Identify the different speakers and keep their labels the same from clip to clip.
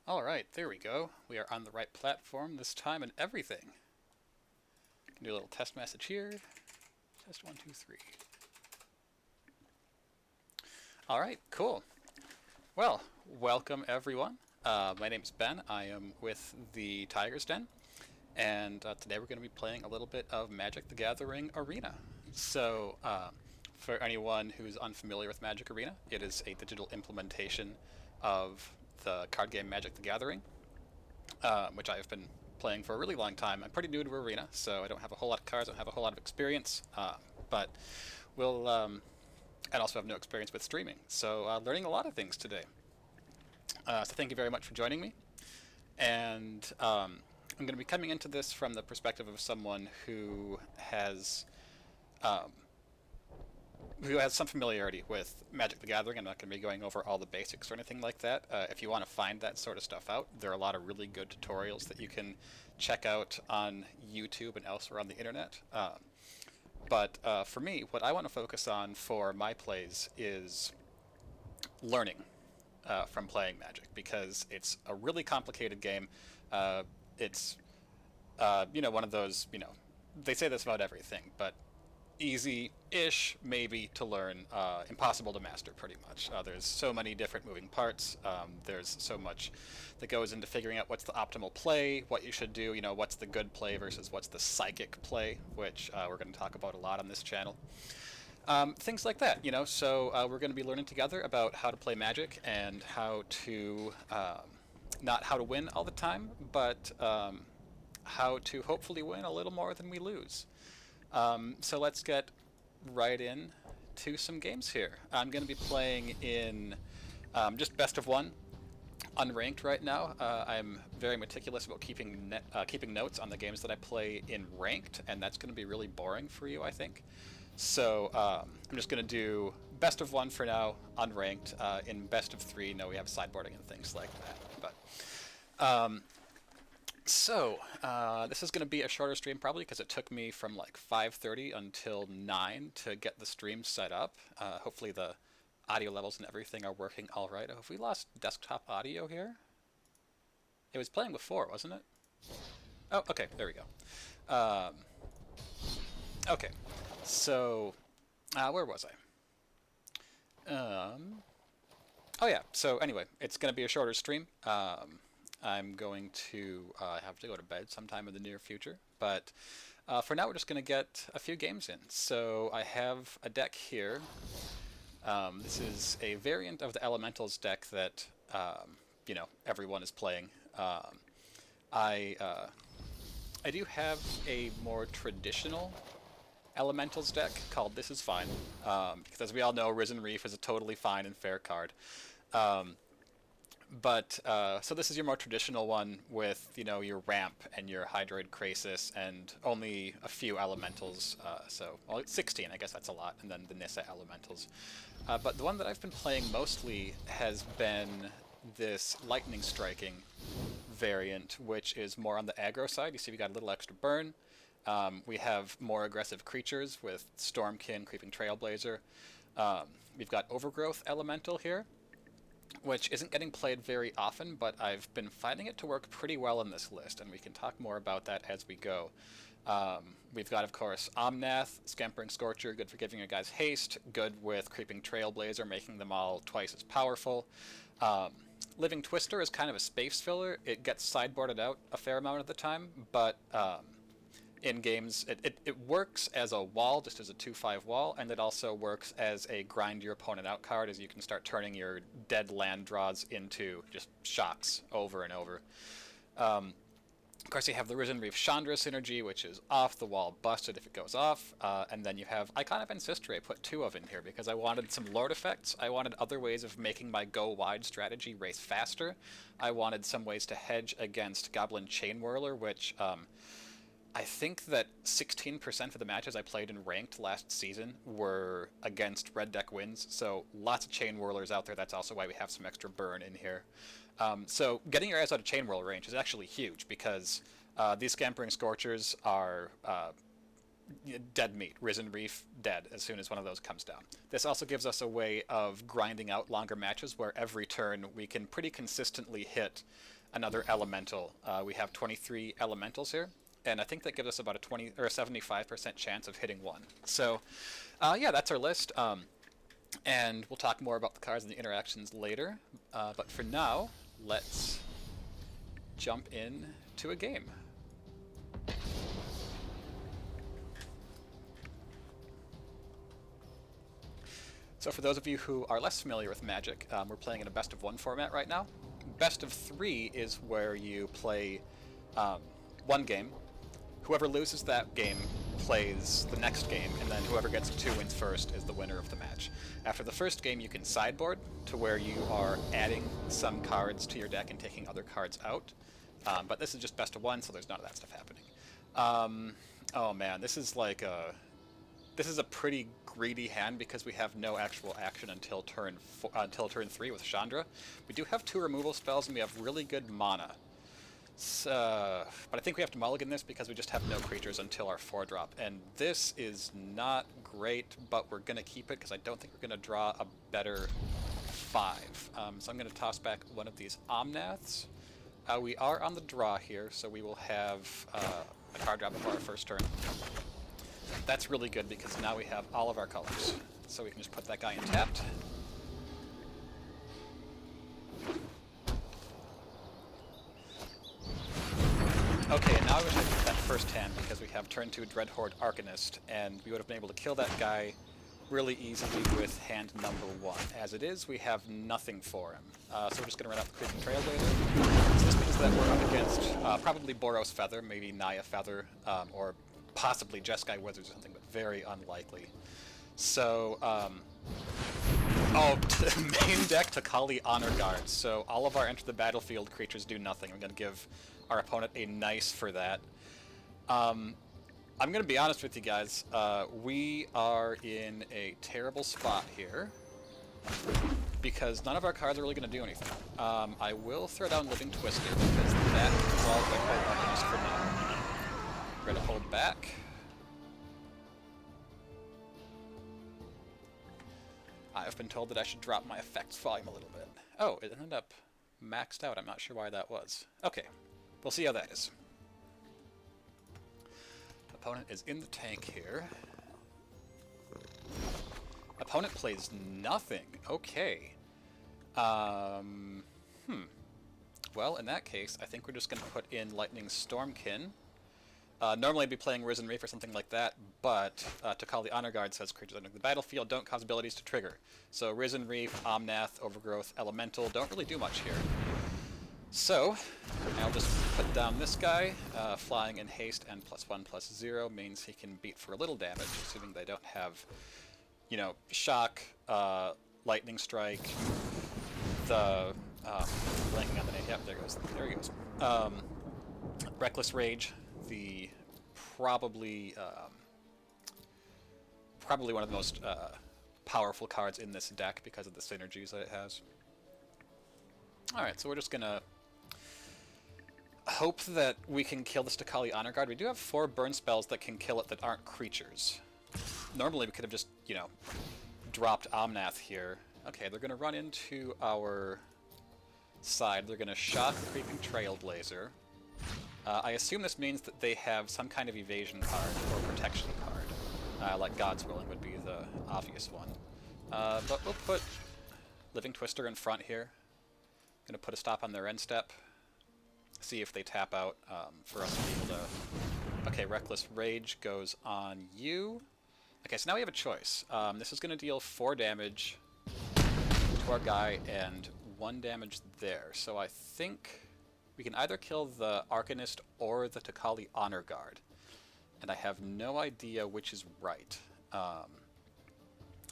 Speaker 1: Alright, there we go. We are on the right platform this time and everything. Can do a little test message here. Test 1, 2, 3. Alright, cool. Well, welcome everyone. My name's Ben. I am with the Tiger's Den. And today we're going to be playing a little bit of Magic the Gathering Arena. For anyone who's unfamiliar with Magic Arena, it is a digital implementation of the card game Magic the Gathering, which I've been playing for a really long time. I'm pretty new to Arena, so I don't have a whole lot of cards, I don't have a whole lot of experience, but we'll, and also have no experience with streaming. So learning a lot of things today. So thank you very much for joining me. And I'm going to be coming into this from the perspective of someone who has some familiarity with Magic the Gathering. I'm not going to be going over all the basics or anything like that. If you want to find that sort of stuff out, there are a lot of really good tutorials that you can check out on YouTube and elsewhere on the internet. But for me, what I want to focus on for my plays is learning from playing Magic, because it's a really complicated game. It's one of those, they say this about everything, but easy-ish maybe to learn, impossible to master pretty much. There's so many different moving parts. There's so much that goes into figuring out what's the optimal play, what you should do, what's the good play versus what's the psychic play, which we're going to talk about a lot on this channel. Things like that, so we're going to be learning together about how to play Magic and how to, not how to win all the time, but how to hopefully win a little more than we lose. So let's get right in to some games here. I'm going to be playing in just best of one, unranked right now. I'm very meticulous about keeping notes on the games that I play in ranked, and that's going to be really boring for you, I think. So I'm just going to do best of one for now, unranked. In best of three, we have sideboarding and things like that. But this is going to be a shorter stream probably because it took me from like 5:30 until 9 to get the stream set up. Hopefully the audio levels and everything are working all right. Have we lost desktop audio here? It was playing before, wasn't it? Oh, okay, there we go. Okay, so where was I? Oh yeah, so anyway, it's going to be a shorter stream. I'm going to have to go to bed sometime in the near future, but for now we're just going to get a few games in. So I have a deck here. This is a variant of the Elementals deck that everyone is playing. I do have a more traditional Elementals deck called This Is Fine, because as we all know, Risen Reef is a totally fine and fair card. So this is your more traditional one with, your Ramp and your Hydroid Krasis and only a few Elementals, well, 16, I guess that's a lot, and then the Nissa Elementals. But the one that I've been playing mostly has been this Lightning Striking variant, which is more on the aggro side. You see we got a little extra burn. We have more aggressive creatures with Stormkin, Creeping Trailblazer. We've got Overgrowth Elemental here, which isn't getting played very often, but I've been finding it to work pretty well in this list, and we can talk more about that as we go. We've got, of course, Omnath, Scampering Scorcher, good for giving your guys haste, good with Creeping Trailblazer, making them all twice as powerful. Living Twister is kind of a space filler. It gets sideboarded out a fair amount of the time, but in games, it works as a wall, just as a 2/5 wall, and it also works as a grind your opponent out card, as you can start turning your dead land draws into just shocks over and over. Of course, you have the Risen Reef Chandra synergy, which is off the wall busted if it goes off, and then you have Icon of Ancestry. I put 2 of in here because I wanted some Lord effects. I wanted other ways of making my go wide strategy race faster. I wanted some ways to hedge against Goblin Chain Whirler, which I think that 16% of the matches I played in Ranked last season were against red deck wins, so lots of Chain Whirlers out there. That's also why we have some extra burn in here. So getting your ass out of Chain Whirler range is actually huge, because these Scampering Scorchers are dead meat. Risen Reef, dead as soon as one of those comes down. This also gives us a way of grinding out longer matches where every turn we can pretty consistently hit another elemental. We have 23 elementals here, and I think that gives us about a 20 or a 75% chance of hitting one. So, yeah, that's our list. And we'll talk more about the cards and the interactions later. But for now, let's jump in to a game. So for those of you who are less familiar with Magic, we're playing in a best of one format right now. Best of three is where you play one game. Whoever loses that game plays the next game, and then whoever gets 2 wins first is the winner of the match. After the first game, you can sideboard to where you are adding some cards to your deck and taking other cards out. But this is just best of one, so there's none of that stuff happening. Oh man, this is like this is a pretty greedy hand because we have no actual action until turn 3 with Chandra. We do have 2 removal spells and we have really good mana. So, but I think we have to mulligan this because we just have no creatures until our 4-drop. And this is not great, but we're going to keep it because I don't think we're going to draw a better 5. So I'm going to toss back one of these Omnaths. We are on the draw here, so we will have a card drop before our first turn. That's really good because now we have all of our colors. So we can just put that guy in tapped. Okay, and now I wish I took that first hand because we have turn 2 Dreadhorde Arcanist, and we would have been able to kill that guy really easily with hand number 1. As it is, we have nothing for him. So we're just going to run out the Creeping Trailblazer. So this means that we're up against probably Boros Feather, maybe Naya Feather, or possibly Jeskai Wizard or something, but very unlikely. So, main deck Takali Honor Guard. So all of our enter the battlefield creatures do nothing. I'm going to give our opponent a nice for that. I'm going to be honest with you guys. We are in a terrible spot here because none of our cards are really going to do anything. I will throw down Living Twister because that is all Dreadhorde Arcanist for now. We're going to hold back. I've been told that I should drop my effects volume a little bit. Oh, it ended up maxed out. I'm not sure why that was. Okay, we'll see how that is. Opponent is in the tank here. Opponent plays nothing. Okay. Well, in that case, I think we're just going to put in Lightning Stormkin. Normally I'd be playing Risen Reef or something like that, but Takali Honor Guard says creatures entering the battlefield don't cause abilities to trigger. So Risen Reef, Omnath, Overgrowth, Elemental don't really do much here. So I'll just put down this guy. Flying in haste and +1/+0 means he can beat for a little damage, assuming they don't have, you know, Shock, Lightning Strike, the blanking on the name. Yep, there he goes. Reckless Rage. The probably one of the most powerful cards in this deck because of the synergies that it has. Alright, so we're just gonna hope that we can kill this Takali Honor Guard. We do have 4 burn spells that can kill it that aren't creatures. Normally we could have just, you know, dropped Omnath here. Okay, they're gonna run into our side. They're gonna shock the Creeping Trailblazer. I assume this means that they have some kind of evasion card or protection card, like God's Willing would be the obvious one. But we'll put Living Twister in front here. Gonna put a stop on their end step. See if they tap out for us to be able to... Okay, Reckless Rage goes on you. Okay, so now we have a choice. This is gonna deal 4 damage to our guy and 1 damage there. So I think we can either kill the Arcanist or the Takali Honor Guard. And I have no idea which is right.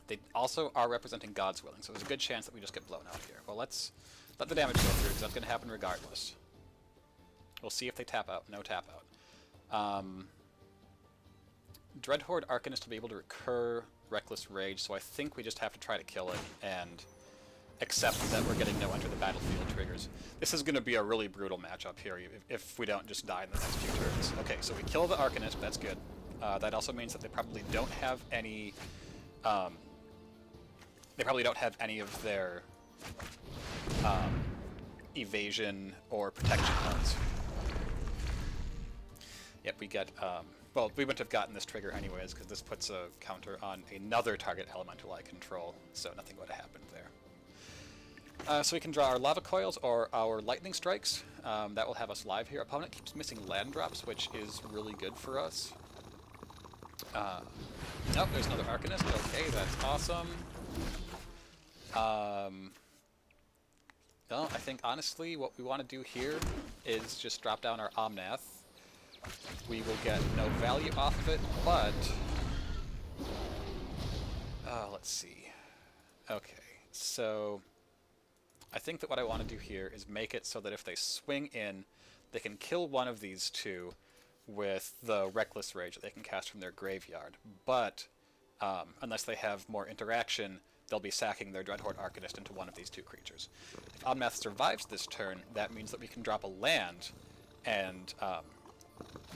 Speaker 1: They also are representing God's Willing, so there's a good chance that we just get blown out here. Well, let's let the damage go through, because that's going to happen regardless. We'll see if they tap out. No tap out. Dreadhorde Arcanist will be able to recur Reckless Rage, so I think we just have to try to kill it and accept that we're getting no enter the battlefield triggers. This is going to be a really brutal matchup here if we don't just die in the next few turns. Okay, so we kill the Arcanist, that's good. That also means that they probably don't have any... they probably don't have any of their evasion or protection cards. Yep, we get, well, we wouldn't have gotten this trigger anyways, because this puts a counter on another target elemental I control, so nothing would have happened there. So we can draw our lava coils or our lightning strikes. That will have us live here. Opponent keeps missing land drops, which is really good for us. Nope, there's another Arcanist. Okay, that's awesome. Well, I think honestly what we want to do here is just drop down our Omnath. We will get no value off of it, but... let's see. Okay, so... I think that what I want to do here is make it so that if they swing in, they can kill one of these two with the Reckless Rage that they can cast from their graveyard. But, unless they have more interaction, they'll be sacking their Dreadhorde Arcanist into one of these two creatures. If Omnath survives this turn, that means that we can drop a land, and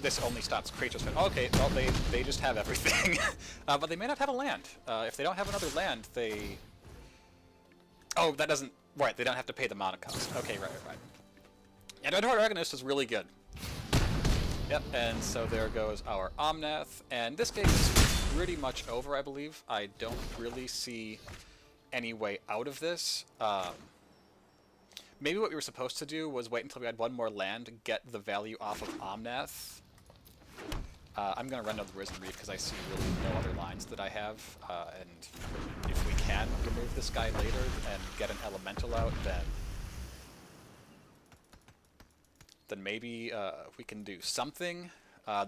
Speaker 1: this only stops creatures from... Okay, well, they just have everything. But they may not have a land. If they don't have another land, they... Oh, that doesn't... Right, they don't have to pay the mana cost. Okay, right. Yeah, Dreadhorde Arcanist is really good. Yep, and so there goes our Omnath, and this game is pretty much over, I believe. I don't really see any way out of this. Maybe what we were supposed to do was wait until we had one more land to get the value off of Omnath. I'm going to run out the Risen Reef because I see really no other lines that I have, and if we can remove this guy later and get an Elemental out, then maybe we can do something.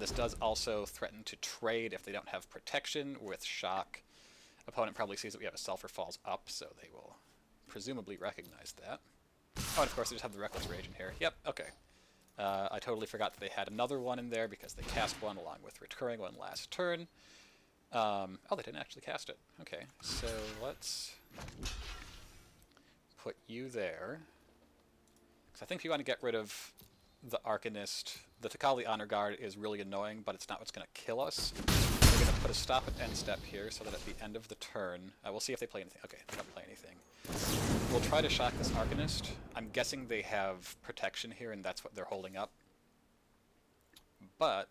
Speaker 1: This does also threaten to trade if they don't have protection with Shock. Opponent probably sees that we have a Sulfur Falls up, so they will presumably recognize that. Oh, and of course they just have the Reckless Rage in here. Yep, okay. I totally forgot that they had another one in there because they cast one along with recurring one last turn. Oh, they didn't actually cast it. Okay, so let's put you there. Because I think you want to get rid of the Arcanist. The Takali Honor Guard is really annoying, but it's not what's going to kill us. We're going to put a stop at end step here so that at the end of the turn... we'll see if they play anything. Okay, they don't play anything. We'll try to shock this Arcanist. I'm guessing they have protection here, and that's what they're holding up. But...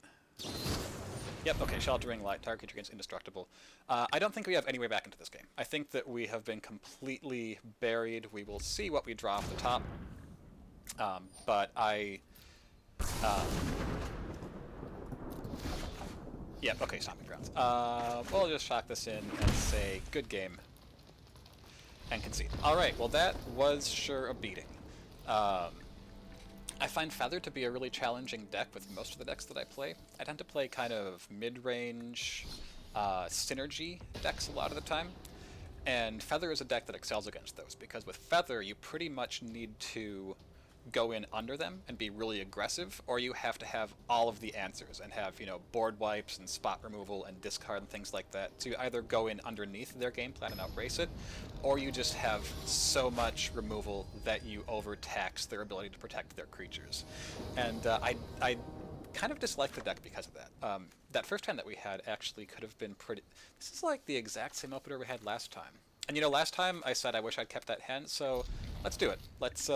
Speaker 1: Yep, okay, Sheltering Light, target creature against indestructible. I don't think we have any way back into this game. I think that we have been completely buried. We will see what we draw off the top. But I... Yep, okay, Stomping Grounds. We'll just shock this in and say, good game. And concede. Alright, well that was sure a beating. I find Feather to be a really challenging deck with most of the decks that I play. I tend to play kind of mid-range synergy decks a lot of the time. And Feather is a deck that excels against those, because with Feather you pretty much need to go in under them and be really aggressive, or you have to have all of the answers and have, you know, board wipes and spot removal and discard and things like that to either go in underneath their game plan and outrace it, or you just have so much removal that you overtax their ability to protect their creatures. And I kind of dislike the deck because of that. That first hand that we had actually could have been pretty... This is like the exact same opener we had last time. And you know, last time I said I wish I'd kept that hand, so let's do it. Let's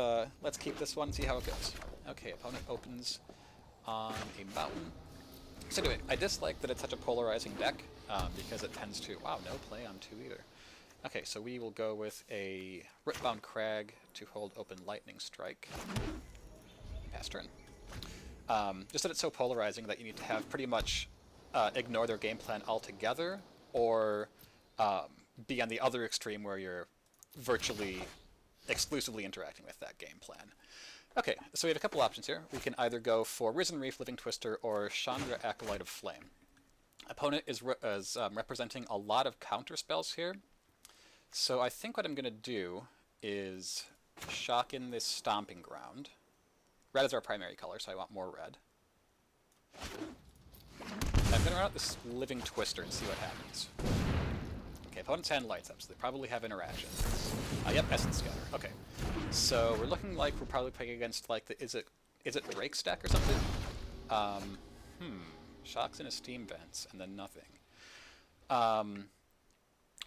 Speaker 1: keep this one and see how it goes. Okay, opponent opens on a mountain. So anyway, I dislike that it's such a polarizing deck, because it tends to... Wow, no play on 2 either. Okay, so we will go with a Rootbound Crag to hold open Lightning Strike. Pass turn. Just that it's so polarizing that you need to have pretty much ignore their game plan altogether, or be on the other extreme where you're virtually exclusively interacting with that game plan. Okay, so we have a couple options here. We can either go for Risen Reef, Living Twister, or Chandra, Acolyte of Flame. Opponent is representing a lot of counter spells here, so I think what I'm going to do is shock in this Stomping Ground. Red is our primary color, so I want more red. I'm going to run out this Living Twister and see what happens. Okay, opponent's hand lights up, so they probably have interactions. Yep, Essence Scatter. Okay. So we're looking like we're probably playing against, like, the... Is it Drake's deck or something? Shocks and Esteem Vents, and then nothing.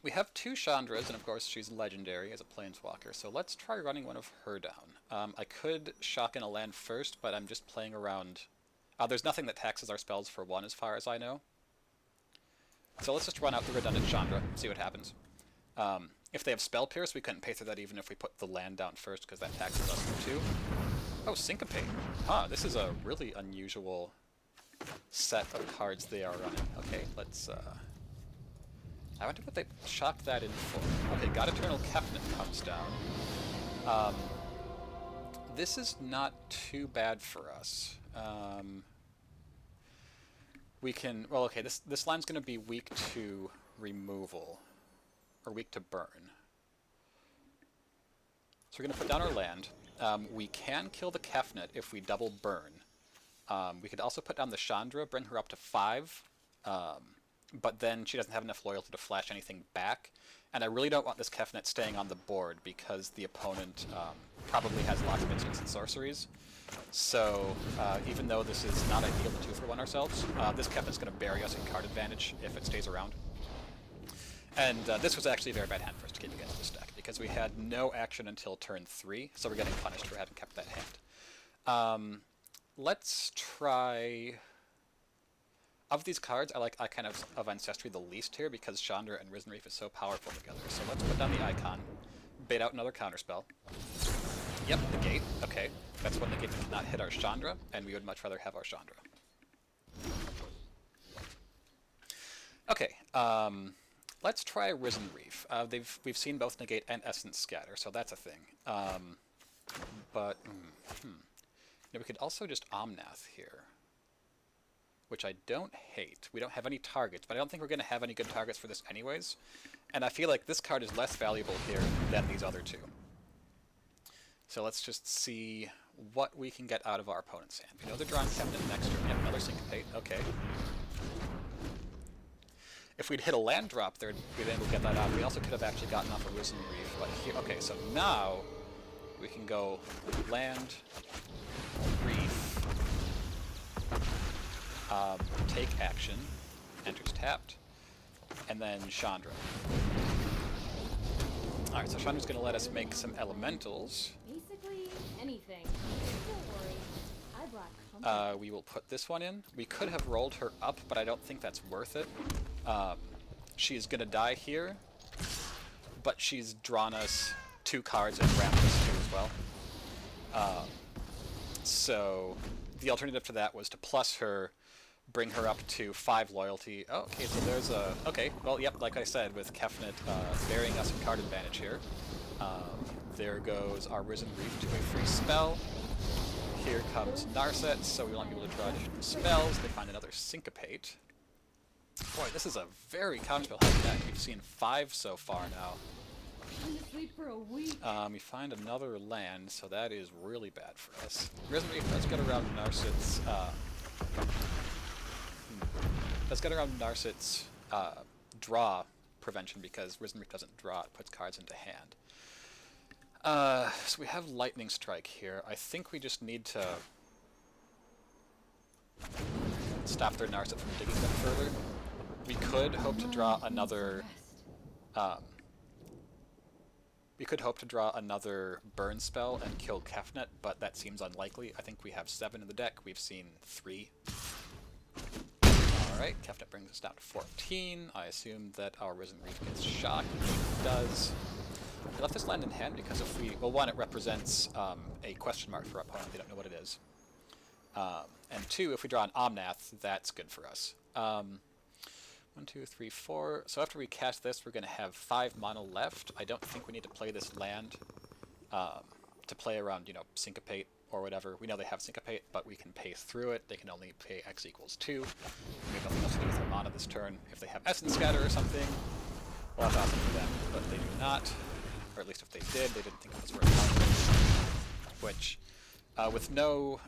Speaker 1: We have two Chandras, and of course she's legendary as a planeswalker, so let's try running one of her down. I could shock in a land first, but I'm just playing around. There's nothing that taxes our spells for 1 as far as I know. So let's just run out the redundant Chandra, see what happens. If they have Spell Pierce, we couldn't pay through that even if we put the land down first, because that taxes us for 2. Oh, Syncopate. This is a really unusual set of cards they are running. Okay, let's... I wonder what they shocked that in for. Okay, God Eternal Kefnet comes down. This is not too bad for us. We can... Well, okay, this line's going to be weak to removal. Or weak to burn. So we're going to put down our land. We can kill the Kefnet if we double burn. We could also put down the Chandra, bring her up to 5. But then she doesn't have enough loyalty to flash anything back. And I really don't want this Kefnet staying on the board because the opponent probably has lots of instants and sorceries. So even though this is not ideal to 2-for-1 ourselves, this Kefnet's going to bury us in card advantage if it stays around. And this was actually a very bad hand for us to keep against this deck because we had no action until turn 3, so we're getting punished for having kept that hand. Let's try... Of these cards, I like Icon of Ancestry the least here because Chandra and Risen Reef is so powerful together. So let's put down the Icon, bait out another counterspell. Yep, negate. Okay, that's what negate that cannot hit our Chandra, and we would much rather have our Chandra. Okay, let's try Risen Reef. We've seen both negate and Essence Scatter, so that's a thing. We could also just Omnath here, which I don't hate. We don't have any targets, but I don't think we're going to have any good targets for this anyways. And I feel like this card is less valuable here than these other two. So let's just see what we can get out of our opponent's hand. We know they're drawing Kefnet next turn. Yep, another Syncopate. Okay. If we'd hit a land drop there, we'd able to get that out. We also could have actually gotten off a Risen Reef. But here, okay, so now we can go land, Reef, take action, enters tapped, and then Chandra. Alright, so Chandra's going to let us make some elementals.
Speaker 2: Basically anything. Don't worry, I brought company.
Speaker 1: We will put this one in. We could have rolled her up, but I don't think that's worth it. She's going to die here, but she's drawn us 2 cards and ramped us 2 as well. So the alternative to that was to plus her, bring her up to 5 loyalty. Oh, okay, so there's a... Okay, well, yep, like I said, with Kefnet burying us in card advantage here. There goes our Risen Reef to a free spell. Here comes Narset, so we want people to draw additional spells. They find another Syncopate. Boy, this is a very counterspell-heavy deck. We've seen 5 so far now.
Speaker 2: I'm asleep for a week.
Speaker 1: We find another land, so that is really bad for us. Risen Reef does get around Narset's... Let's get around Narset's draw prevention because Risen Reef doesn't draw, it puts cards into hand. So we have Lightning Strike here. I think we just need to stop their Narset from digging them further. We could hope to draw another... we could hope to draw another burn spell and kill Kefnet, but that seems unlikely. I think we have 7 in the deck. We've seen 3. Alright, Kefnet brings us down to 14. I assume that our Risen Reef gets shocked, which it does. We left this land in hand because if we... Well, 1, it represents a question mark for our opponent. They don't know what it is. And 2, if we draw an Omnath, that's good for us. 1, 2, 3, 4. So after we cast this, we're going to have 5 mana left. I don't think we need to play this land to play around, Syncopate or whatever. We know they have Syncopate, but we can pay through it. They can only pay X equals 2. We have nothing else to do with their mana this turn. If they have Essence Scatter or something, well, that's awesome for them, but they do not. Or at least if they did, they didn't think it was worth it. Which, with no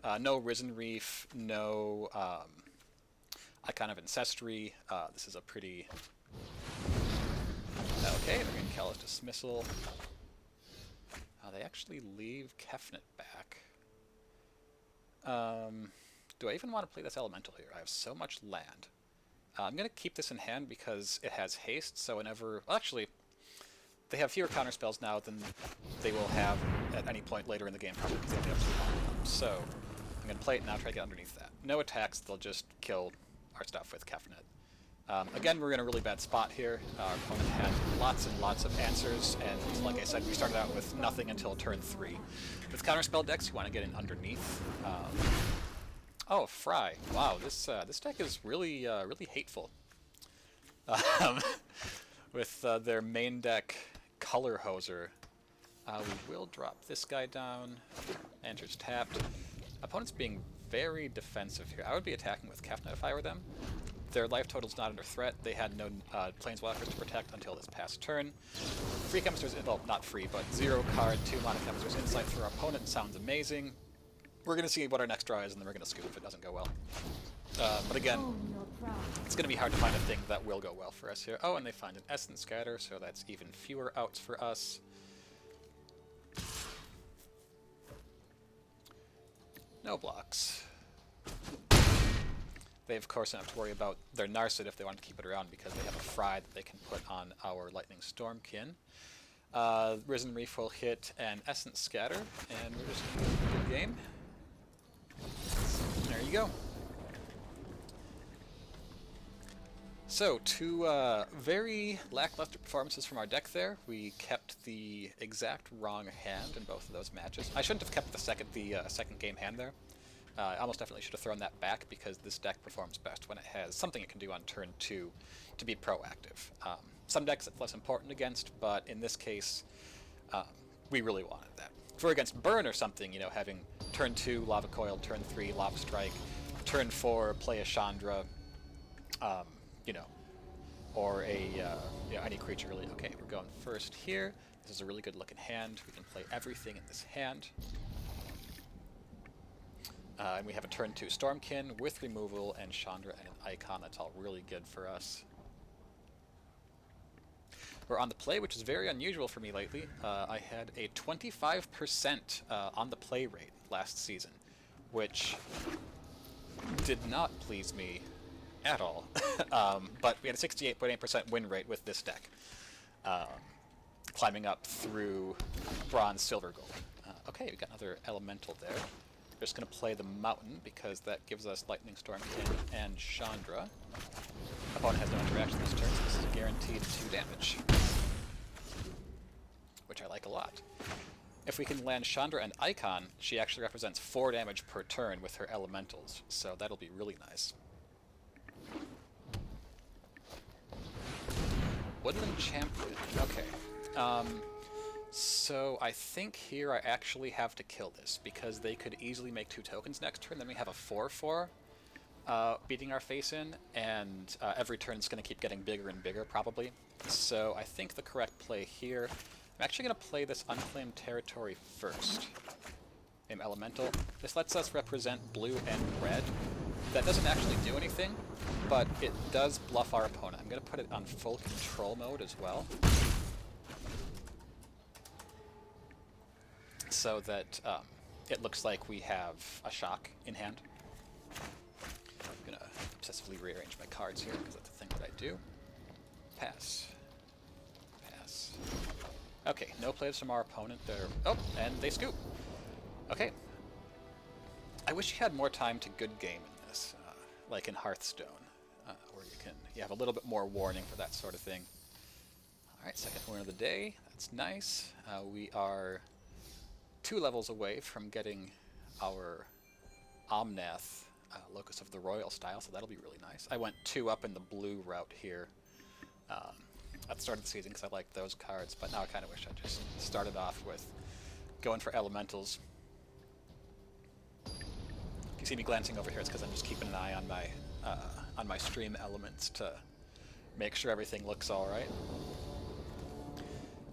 Speaker 1: Risen Reef, no Icon of Ancestry, this is a pretty... Okay, they're going to Callous Dismissal. They actually leave Kefnet back. Do I even want to play this Elemental here? I have so much land. I'm going to keep this in hand because it has haste, so whenever... Well, actually, they have fewer counter spells now than they will have at any point later in the game, probably because they have too long of them. So I'm going to play it now, try to get underneath that. No attacks, they'll just kill our stuff with Kefnet. Again, we're in a really bad spot here. Our opponent had lots and lots of answers, and like I said, we started out with nothing until turn 3. With counterspell decks, you want to get in underneath. Oh, Fry. Wow, this deck is really really hateful. With their main deck, Color Hoser. We will drop this guy down. Enters tapped. Opponent's being very defensive here. I would be attacking with Kefnet if I were them. Their life total's not under threat. They had no Planeswalkers to protect until this past turn. Free Chemisters, well, not free, but 0 card, 2 mana Chemisters Insight for our opponent sounds amazing. We're going to see what our next draw is, and then we're going to scoop if it doesn't go well. But again, it's going to be hard to find a thing that will go well for us here. Oh, and they find an Essence Scatter, so that's even fewer outs for us. No blocks. They, of course, don't have to worry about their Narset if they want to keep it around because they have a Fry that they can put on our Lightning Stormkin. Risen Reef will hit an Essence Scatter, and we're just going to have a good game. There you go. So, two very lackluster performances from our deck there. We kept the exact wrong hand in both of those matches. I shouldn't have kept the second game hand there. I almost definitely should have thrown that back because this deck performs best when it has something it can do on turn 2 to be proactive. Some decks it's less important against, but in this case, we really wanted that. If we're against Burn or something, you know, having turn 2 Lava Coil, turn 3 Lava Strike, turn 4 play a Chandra, you know, or a you know, any creature really. Okay, we're going first here. This is a really good looking hand. We can play everything in this hand. And we have a turn 2 Stormkin with removal and Chandra and an Icon. That's all really good for us. We're on the play, which is very unusual for me lately. I had a 25% on the play rate last season, which did not please me at all. But we had a 68.8% win rate with this deck, climbing up through Bronze, Silver, Gold. Okay, we got another Elemental there. We're just going to play the Mountain because that gives us Lightning Stormkin and Chandra. Opponent has no interaction this turn, so this is guaranteed 2 damage, which I like a lot. If we can land Chandra and Icon, she actually represents 4 damage per turn with her elementals, so that'll be really nice. Woodland Champion. Okay. So I think here I actually have to kill this because they could easily make 2 tokens next turn. Then we have a 4/4 beating our face in, and every turn it's going to keep getting bigger and bigger probably. So I think the correct play here. I'm actually going to play this Unclaimed Territory first. Name Elemental. This lets us represent blue and red. That doesn't actually do anything, but it does bluff our opponent. I'm going to put it on full control mode as well, so that it looks like we have a shock in hand. I'm going to obsessively rearrange my cards here because that's the thing that I do. Pass. Pass. Okay, no plays from our opponent there. Oh, and they scoop. Okay. I wish you had more time to good game in this, like in Hearthstone, where you have a little bit more warning for that sort of thing. Alright, second win of the day. That's nice. We are 2 levels away from getting our Omnath, Locus of the Royal style, so that'll be really nice. I went 2 up in the blue route here at the start of the season because I liked those cards, but now I kind of wish I just started off with going for elementals. If you see me glancing over here, it's because I'm just keeping an eye on my stream elements to make sure everything looks all right.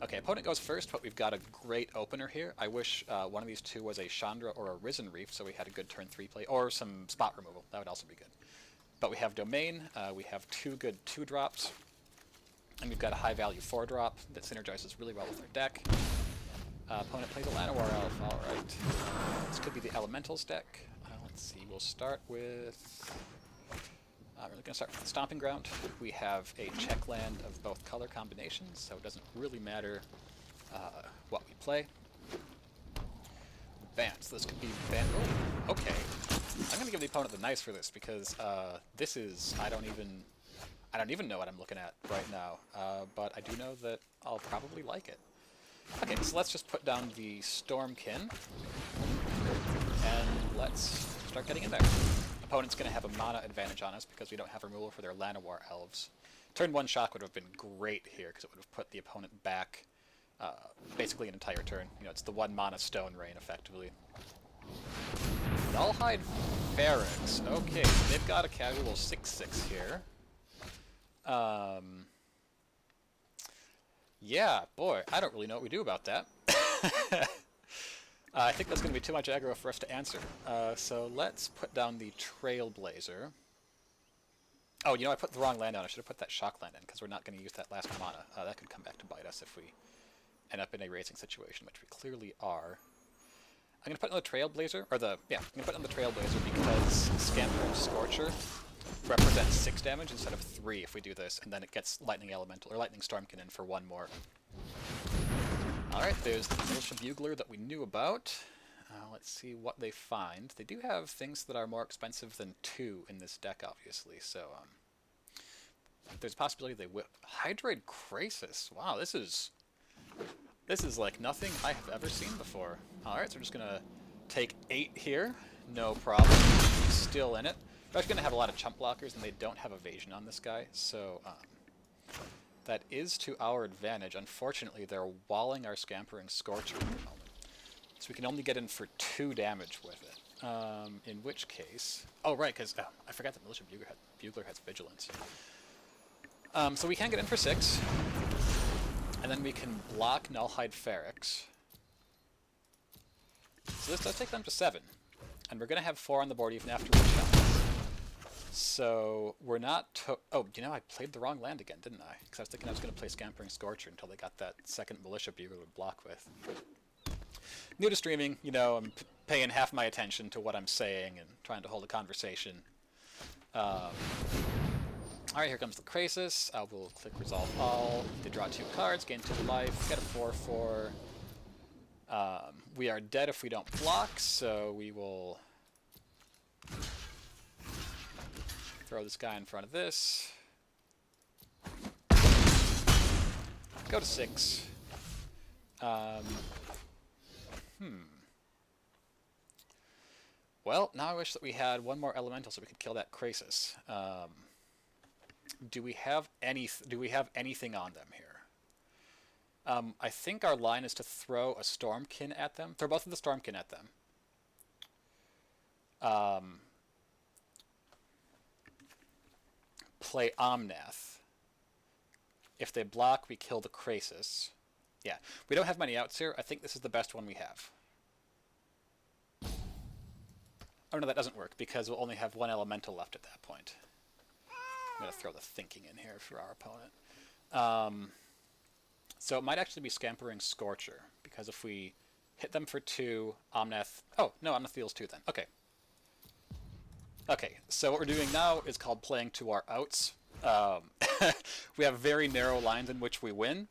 Speaker 1: Okay, opponent goes first, but we've got a great opener here. I wish one of these 2 was a Chandra or a Risen Reef, so we had a good turn 3 play, or some spot removal. That would also be good. But we have Domain, we have 2 good 2-drops, and we've got a high-value 4-drop that synergizes really well with our deck. Opponent plays a Llanowar Elf, alright. This could be the Elementals deck. Let's see, we'll start with We're going to start with the Stomping Ground. We have a check land of both color combinations, so it doesn't really matter what we play. Bans. This could be ban. Oh, okay. I'm going to give the opponent the nice for this because this is I don't even know what I'm looking at right now, but I do know that I'll probably like it. Okay, so let's just put down the Stormkin, and let's start getting in there. Opponent's going to have a mana advantage on us because we don't have removal for their Llanowar elves. Turn 1 shock would have been great here because it would have put the opponent back basically an entire turn. You know, it's the 1 mana Stone Rain, effectively. Nullhide Feryx. Okay, so they've got a casual 6/6 here. Yeah, boy, I don't really know what we do about that. I think that's going to be too much aggro for us to answer. So let's put down the Trailblazer. Oh, you know, I put the wrong land down. I should have put that shock land in, because we're not going to use that last mana. That could come back to bite us if we end up in a racing situation, which we clearly are. I'm going to put on the Trailblazer, or I'm going to put on the Trailblazer because Scampering Scorcher represents 6 damage instead of 3 if we do this, and then it gets Lightning Elemental, or Lightning Stormkin in for 1 more. Alright, there's the Militia Bugler that we knew about. Let's see what they find. They do have things that are more expensive than 2 in this deck, obviously, so there's a possibility they will. Hydroid Krasis. Wow, this is like nothing I have ever seen before. Alright, so we're just going to take 8 here. No problem. Still in it. We're actually going to have a lot of chump blockers, and they don't have evasion on this guy, so that is to our advantage. Unfortunately, they're walling our Scampering Scorcher at the moment. So we can only get in for 2 damage with it. In which case... Oh, right, because I forgot that Militia Bugler has Vigilance. So we can get in for 6. And then we can block Nullhide Feryx. So this does take them to 7. And we're going to have 4 on the board even after we shot. So we're not... Oh, you know, I played the wrong land again, didn't I? Because I was thinking I was going to play Scampering Scorcher until they got that second Militia Bugler to block with. New to streaming, you know, I'm paying half my attention to what I'm saying and trying to hold a conversation. Alright, here comes the Krasis. I will click Resolve All. They draw 2 cards, gain 2 life, get a 4/4. We are dead if we don't block, so we will throw this guy in front of this. Go to 6. Well, now I wish that we had 1 more elemental so we could kill that Krasis. Do we have anything on them here? I think our line is to throw a Stormkin at them. Throw both of the Stormkin at them. Play Omnath. If they block, we kill the Krasis. Yeah, we don't have many outs here. I think this is the best one we have. Oh no, that doesn't work because we'll only have 1 elemental left at that point. I'm going to throw the thinking in here for our opponent. So it might actually be Scampering Scorcher, because if we hit them for 2, Omnath... Oh, no, Omnath deals 2 then. Okay. Okay, so what we're doing now is called playing to our outs. We have very narrow lines in which we win,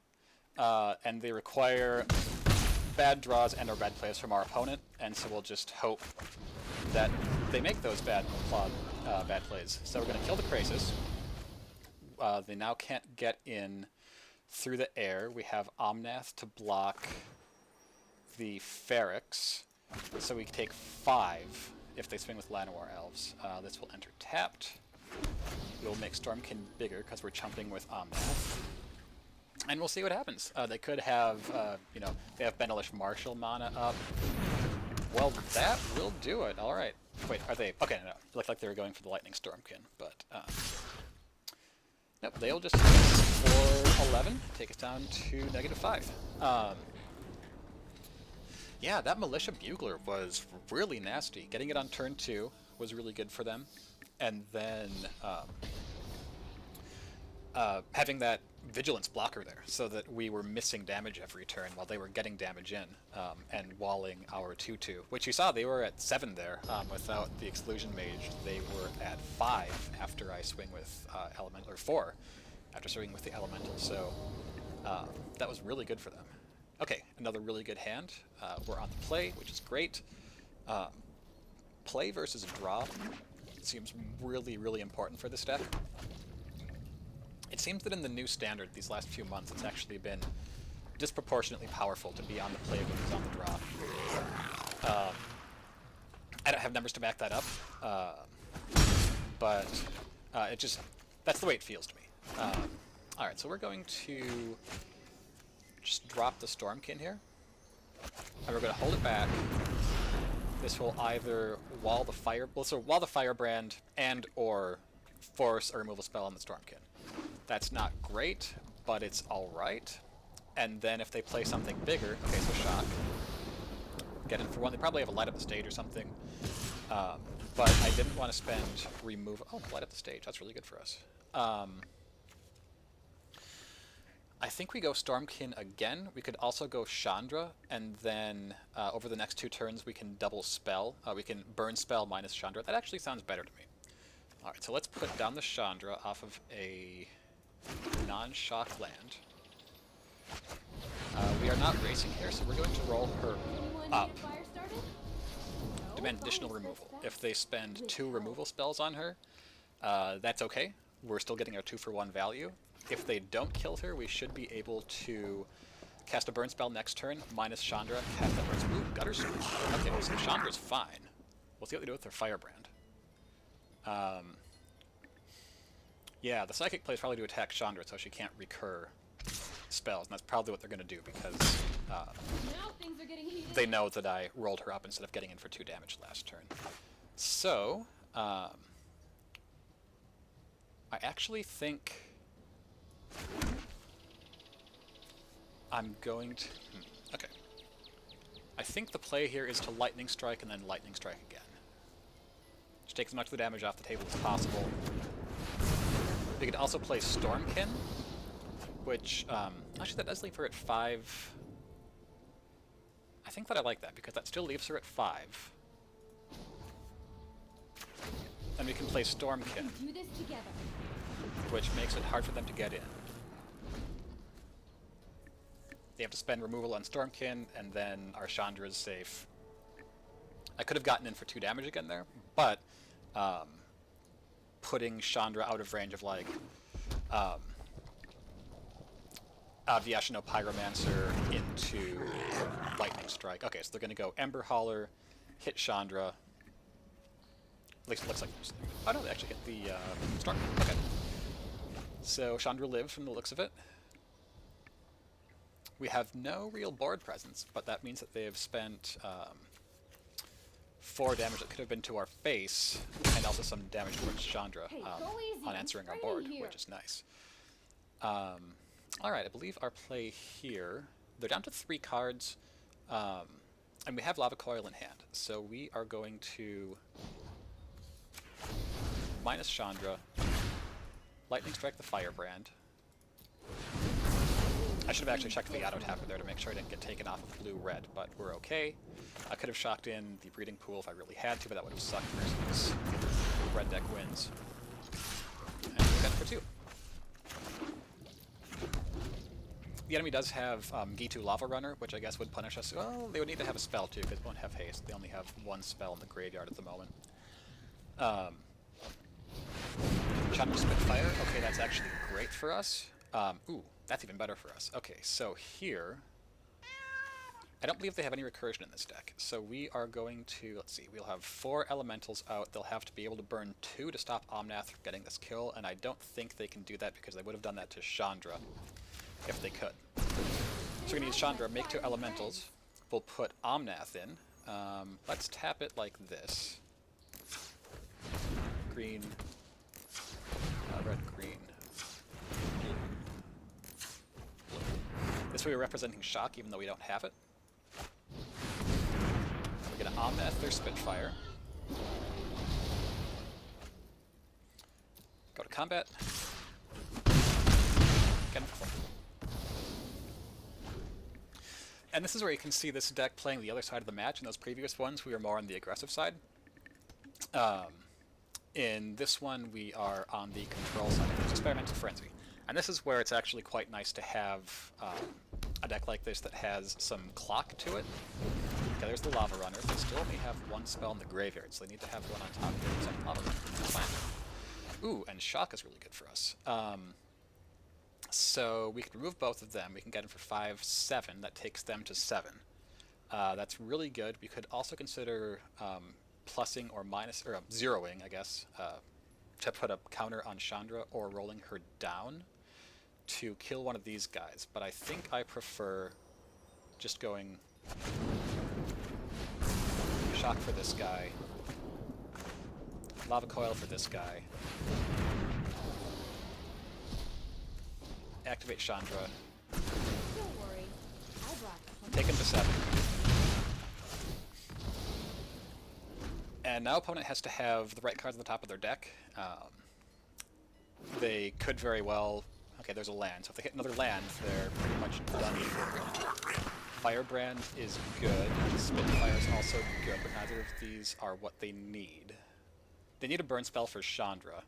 Speaker 1: and they require bad draws and or bad plays from our opponent, and so we'll just hope that they make those bad plays. So we're going to kill the Krasis. They now can't get in through the air. We have Omnath to block the Feryx, so we take 5 if they swing with Llanowar Elves. This will enter tapped. We'll make Stormkin bigger because we're chumping with Omnath. And we'll see what happens. They could have, you know, they have Benalish Marshal mana up. Well, that will do it. All right. Wait, are they... Okay, no. It looked like they were going for the Lightning Stormkin, but... Nope, they'll just hit us for 11, take us down to -5. Yeah, that Militia Bugler was really nasty. Getting it on turn 2 was really good for them. And then having that vigilance blocker there, so that we were missing damage every turn while they were getting damage in, and walling our 2/2, which you saw they were at 7 there. Without the Exclusion Mage, they were at 5 after I swing with Elemental, or 4 after swinging with the Elemental, so that was really good for them. Okay, another really good hand. We're on the play, which is great. Play versus draw seems really, really important for this deck. It seems that in the new standard these last few months, it's actually been disproportionately powerful to be on the play versus on the draw. I don't have numbers to back that up, but it just, that's the way it feels to me. Alright, so we're going to just drop the Stormkin here, and we're going to hold it back. This will either wall the Firebrand and or force a removal spell on the Stormkin. That's not great, but it's alright. And then if they play something bigger, okay, so shock. Get in for one. They probably have a light up the stage or something. But I didn't want to spend removal. Oh, light up the stage. That's really good for us. I think we go Stormkin again. We could also go Chandra, and then over the next 2 turns we can double spell. We can burn spell minus Chandra. That actually sounds better to me. Alright, so let's put down the Chandra off of a non-shock land. We are not racing here, so we're going to roll her up. Demand additional removal. If they spend 2 removal spells on her, that's okay. We're still getting our 2-for-1 value. If they don't kill her, we should be able to cast a burn spell next turn, minus Chandra, cast that burn spell. Ooh, Gutter Sweep. Okay, so Chandra's fine. We'll see what they do with their Firebrand. Yeah, the Psychic plays probably to attack Chandra so she can't recur spells, and that's probably what they're going to do because
Speaker 2: Now things are getting heated.
Speaker 1: they know that I rolled her up instead of getting in for 2 damage last turn. So, I actually think I'm going to... okay. I think the play here is to Lightning Strike and then Lightning Strike again. Just take as much of the damage off the table as possible. We could also play Stormkin, which, actually that does leave her at 5. I think that I like that, because that still leaves her at 5. And we can play Stormkin,
Speaker 2: Do this together.
Speaker 1: which makes it hard for them to get in. They have to spend removal on Stormkin, and then our Chandra is safe. I could have gotten in for 2 damage again there, but putting Chandra out of range of, like, Vyashino Pyromancer into Lightning Strike. Okay, so they're going to go Ember Hauler, hit Chandra. At least it looks like... oh no, they actually hit the Storm. Okay. So Chandra lived from the looks of it. We have no real board presence, but that means that they have spent 4 damage that could have been to our face, and also some damage towards Chandra on answering our board, which is nice. Alright, I believe our play here... they're down to 3 cards, and we have Lava Coil in hand, so we are going to minus Chandra, Lightning Strike the Firebrand. I should have actually checked the auto tapper there to make sure I didn't get taken off of blue-red, but we're okay. I could have shocked in the Breeding Pool if I really had to, but that would have sucked versus red deck wins. And we got it for 2. The enemy does have Gitu Lava Runner, which I guess would punish us. Well, they would need to have a spell too, because they won't have haste. They only have 1 spell in the graveyard at the moment. Chandra Spitfire. Okay, that's actually great for us. Ooh, that's even better for us. Okay, so here... I don't believe they have any recursion in this deck, so we are going to... let's see, we'll have 4 elementals out. They'll have to be able to burn 2 to stop Omnath from getting this kill, and I don't think they can do that because they would have done that to Chandra if they could. So we're going to use Chandra, make 2 elementals. We'll put Omnath in. Let's tap it like this. Green, red, green. This way we're representing shock even though we don't have it. We're going to Omnath their Spitfire. Go to combat. Get him for 4. And this is where you can see this deck playing the other side of the match. In those previous ones, we were more on the aggressive side. In this one, we are on the control side. It's Experimental Frenzy. And this is where it's actually quite nice to have a deck like this that has some clock to it. Okay, there's the Lava Runner. They still only have one spell in the graveyard, so they need to have one on top of the second Lava Runner. That's fine. Ooh, and Shock is really good for us. So we can remove both of them. We can get them for 5/7. That takes them to 7. That's really good. We could also consider plussing or zeroing, I guess, to put a counter on Chandra or rolling her down to kill one of these guys. But I think I prefer just going Shock for this guy, Lava Coil for this guy, activate Chandra,
Speaker 2: Don't worry, I brought company.
Speaker 1: take him to 7. And now opponent has to have the right cards on the top of their deck. They could very well... Okay, there's a land. So if they hit another land, they're pretty much done here. Firebrand is good. Spitfire is also good, but neither of these are what they need. They need a burn spell for Chandra.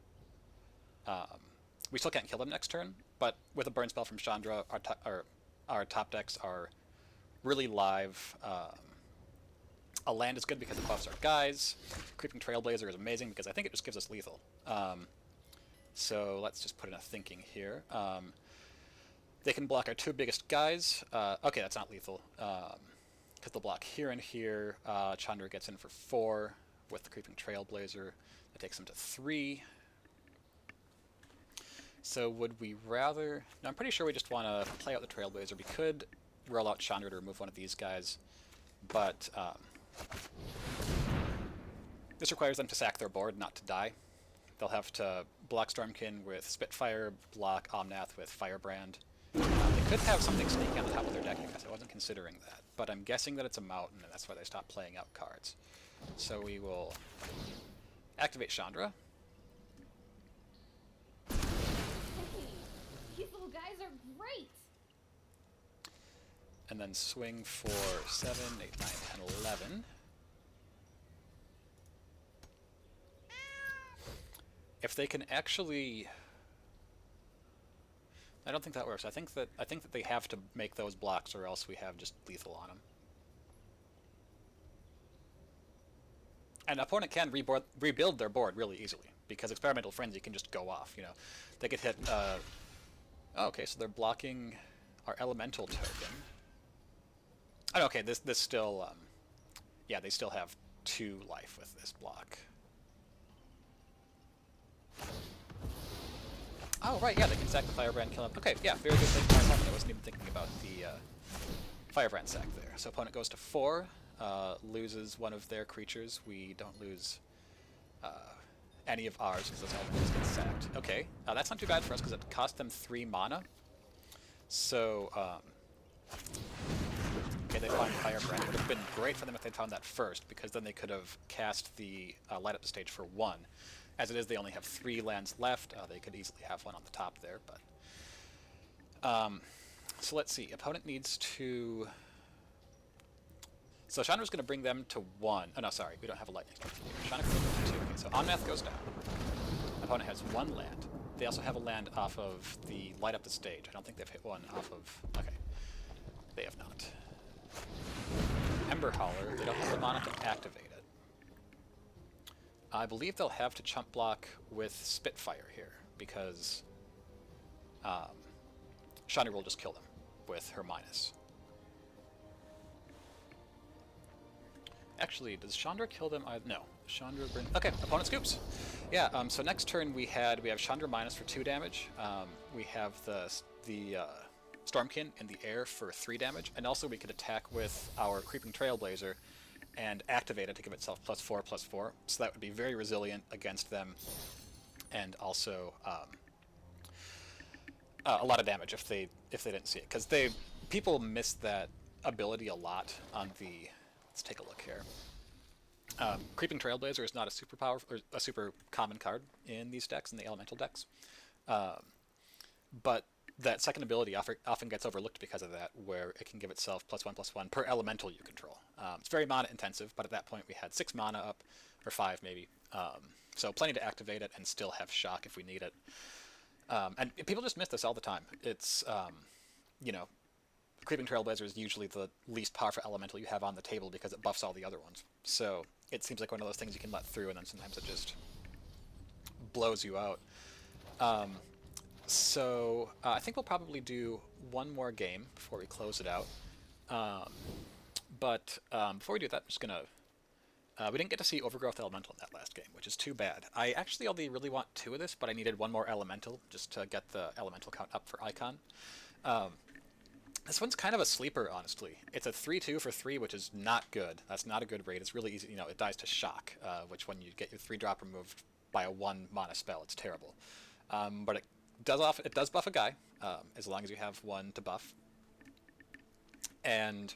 Speaker 1: We still can't kill them next turn, but with a burn spell from Chandra, our top decks are really live. A land is good because it buffs our guys. Creeping Trailblazer is amazing because I think it just gives us lethal. So let's just put in a thinking here. They can block our 2 biggest guys. Okay, that's not lethal. Because they'll block here and here. Chandra gets in for 4 with the Creeping Trailblazer. That takes them to 3. So would we rather... No, I'm pretty sure we just want to play out the Trailblazer. We could roll out Chandra to remove one of these guys, but this requires them to sack their board, not to die. They'll have to block Stormkin with Spitfire, block Omnath with Firebrand. They could have something sneaky on the top of their deck because I wasn't considering that, but I'm guessing that it's a mountain, and that's why they stopped playing out cards. So we will activate Chandra.
Speaker 2: Hey, these little guys are great.
Speaker 1: And then swing for 7, 8, 9, 10, 11. If they can actually... I don't think that works. I think that they have to make those blocks or else we have just lethal on them. And opponent can rebuild their board really easily because Experimental Frenzy can just go off, you know. They could hit... Oh, okay, so they're blocking our Elemental token. Oh, okay, this still... yeah, they still have 2 life with this block. Oh, right, yeah, they can sack the Firebrand, kill him. Okay, yeah, very good thing for my opponent. I wasn't even thinking about the Firebrand sack there. So opponent goes to 4, loses one of their creatures. We don't lose any of ours because those elements get sacked. Okay, that's not too bad for us because it cost them 3 mana. So, okay, they find Firebrand. It would have been great for them if they'd found that first, because then they could have cast the Light Up the Stage for 1. As it is, they only have 3 lands left. They could easily have one on the top there, but... so let's see. Opponent needs to... So Chandra's going to bring them to 1. Oh, no, sorry. We don't have a lightning strike here. Chandra can bring them to 2. Okay, so Omnath goes down. Opponent has 1 land. They also have a land off of the Light Up the Stage. I don't think they've hit one off of... Okay. They have not. Ember Howler. They don't have the mana to activate it. I believe they'll have to chump block with Spitfire here, because Chandra will just kill them with her minus. Actually, does Chandra kill them? No. Chandra brings... Okay, opponent scoops. Yeah, so next turn we have Chandra minus for 2 damage. We have the Stormkin in the air for 3 damage, and also we could attack with our Creeping Trailblazer and activate it to give itself +4/+4. So that would be very resilient against them, and also a lot of damage if they didn't see it, because people miss that ability a lot on the... Let's take a look here. Creeping Trailblazer is not a super powerful or a super common card in these decks, in the elemental decks, but that second ability often gets overlooked because of that, where it can give itself +1/+1 per elemental you control. It's very mana intensive, but at that point we had 6 mana up, or 5 maybe. So plenty to activate it and still have shock if we need it. And people just miss this all the time. It's, you know, Creeping Trailblazer is usually the least powerful elemental you have on the table because it buffs all the other ones. So it seems like one of those things you can let through, and then sometimes it just blows you out. So I think we'll probably do one more game before we close it out. But before we do that, I'm just going to... we didn't get to see Overgrowth Elemental in that last game, which is too bad. I actually only really want 2 of this, but I needed 1 more Elemental just to get the Elemental count up for Icon. This one's kind of a sleeper, honestly. It's a 3/2 for 3, which is not good. That's not a good rate. It's really easy. You know, it dies to Shock, which when you get your 3-drop removed by a 1 mana spell, it's terrible. But it does buff a guy, as long as you have 1 to buff. And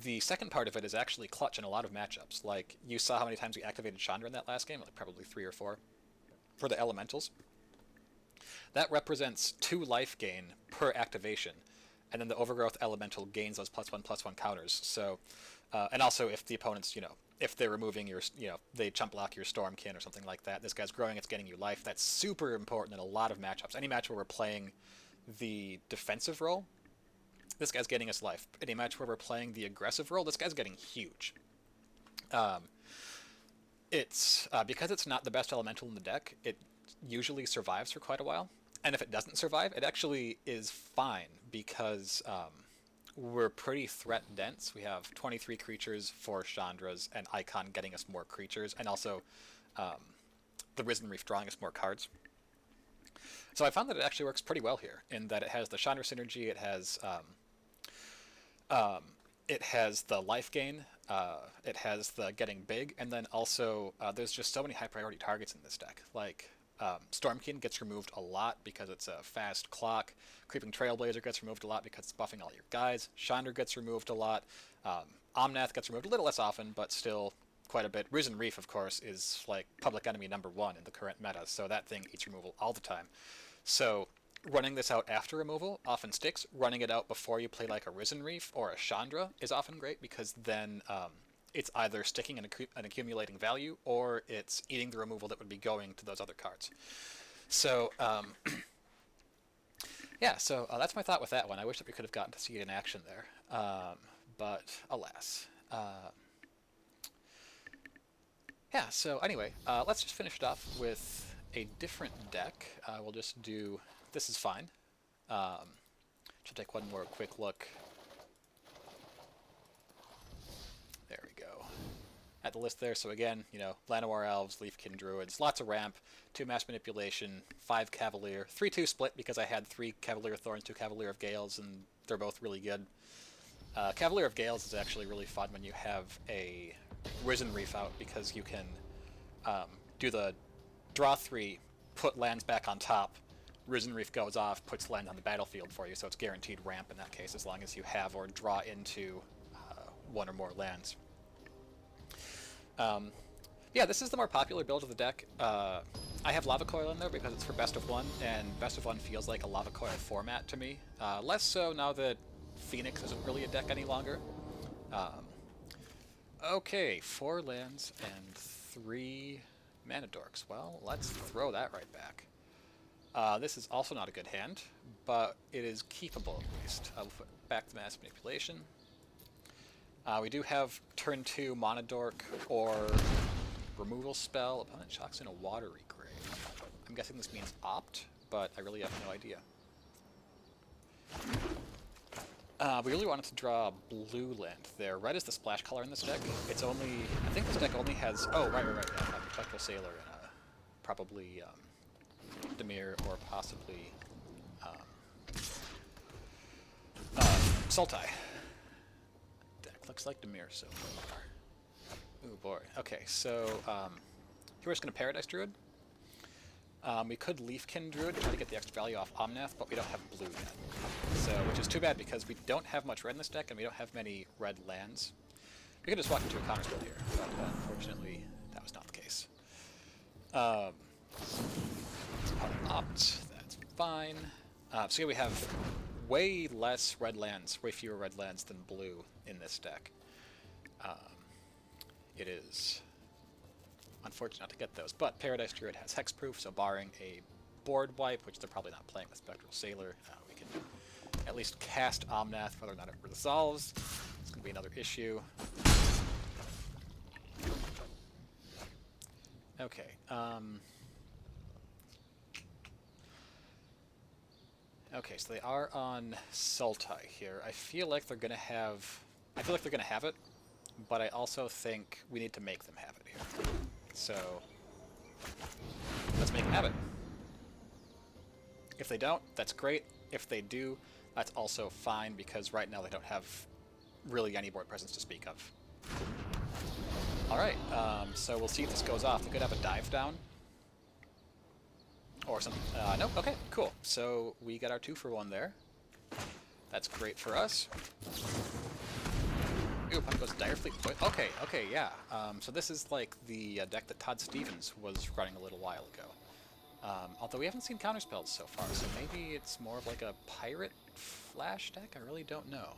Speaker 1: the second part of it is actually clutch in a lot of matchups. Like, you saw how many times we activated Chandra in that last game, like probably 3 or 4, for the elementals. That represents 2 life gain per activation, and then the Overgrowth Elemental gains those +1/+1 counters. So, and also if the opponents, you know, if they're removing your, you know, they chump block your Stormkin or something like that, this guy's growing, it's getting you life. That's super important in a lot of matchups. Any match where we're playing the defensive role, this guy's getting us life. Any match where we're playing the aggressive role, this guy's getting huge. It's because it's not the best elemental in the deck, it usually survives for quite a while. And if it doesn't survive, it actually is fine because we're pretty threat dense. We have 23 creatures, 4 Chandras, and Icon getting us more creatures, and also the Risen Reef drawing us more cards. So I found that it actually works pretty well here, in that it has the Chandra synergy, it has the life gain, it has the getting big, and then also there's just so many high priority targets in this deck. Like, Stormkin gets removed a lot because it's a fast clock. Creeping Trailblazer gets removed a lot because it's buffing all your guys. Chandra gets removed a lot. Omnath gets removed a little less often, but still quite a bit. Risen Reef, of course, is like public enemy #1 in the current meta, so that thing eats removal all the time. So running this out after removal often sticks. Running it out before you play like a Risen Reef or a Chandra is often great, because then it's either sticking and accumulating value, or it's eating the removal that would be going to those other cards. So, yeah, so that's my thought with that one. I wish that we could have gotten to see it in action there, but alas. Yeah, so anyway, let's just finish it off with a different deck. We'll just do This Is Fine. Should take one more quick look. There we go. At the list there, so again, you know, Llanowar Elves, Leafkin Druids, lots of ramp, 2 Mass Manipulation, 5 Cavalier, 3/2 split because I had 3 Cavalier of Thorns, 2 Cavalier of Gales, and they're both really good. Cavalier of Gales is actually really fun when you have a Risen Reef out, because you can do the draw 3, put lands back on top, Risen Reef goes off, puts land on the battlefield for you, so it's guaranteed ramp in that case, as long as you have or draw into 1 or more lands. Yeah, this is the more popular build of the deck. I have Lava Coil in there because it's for Best of 1, and Best of 1 feels like a Lava Coil format to me. Less so now that Phoenix isn't really a deck any longer. Okay, 4 lands and 3 Mana Dorks. Well, let's throw that right back. This is also not a good hand, but it is keepable at least. I'll put back the Mass Manipulation. We do have turn 2 Mana Dork or removal spell. Opponent shocks in a Watery Grave. I'm guessing this means opt, but I really have no idea. We really wanted to draw blue land there. Red is the splash color in this deck. It's only, I think this deck only has, oh, right, yeah, Perpetual Sailor and probably Dimir or possibly Sultai. Looks like Dimir so far. Ooh boy. Okay, so here we're just going to Paradise Druid. We could Leafkin Druid to try to get the extra value off Omnath, but we don't have blue yet. So, which is too bad because we don't have much red in this deck and we don't have many red lands. We could just walk into a counter spell here, but unfortunately that was not the case. Opponent opt, that's fine. So yeah, we have way less red lands, way fewer red lands than blue in this deck. It is unfortunate not to get those, but Paradise Druid has hexproof, so barring a board wipe, which they're probably not playing with Spectral Sailor, we can at least cast Omnath, whether or not it resolves. It's going to be another issue. Okay. Okay, so they are on Sultai here. I feel like they're going to have... I feel like they're going to have it, but I also think we need to make them have it here. So, let's make them have it. If they don't, that's great. If they do, that's also fine, because right now they don't have really any board presence to speak of. Alright, so we'll see if this goes off. They could have a dive down. Or something. Nope, okay, cool. So we got our 2-for-1 there. That's great for us. Ooh, up goes Direfleet. Okay, yeah. So this is like the deck that Todd Stevens was running a little while ago. Although we haven't seen counterspells so far, so maybe it's more of like a pirate flash deck? I really don't know.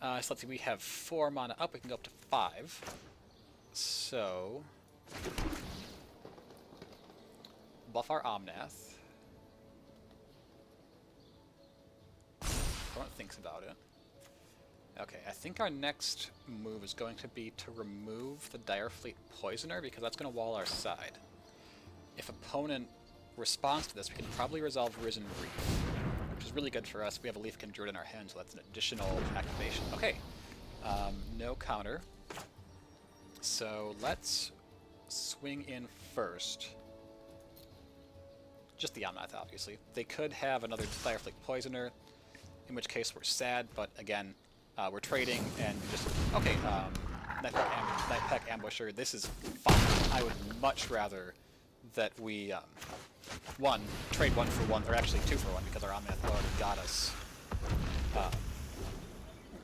Speaker 1: So let's see, we have 4 mana up, we can go up to 5. So... buff our Omnath. Everyone thinks about it. Okay, I think our next move is going to be to remove the Direfleet Poisoner, because that's going to wall our side. If opponent responds to this, we can probably resolve Risen Reef, which is really good for us. We have a Leafkin Druid in our hand, so that's an additional activation. Okay, no counter. So let's swing in first. Just the Omnath, obviously. They could have another Direfleet Poisoner, in which case we're sad, but again, we're trading and just... Okay, Nightpack Ambusher, this is fine. I would much rather that we, trade 1-for-1, or actually 2-for-1, because our Omnath already got us,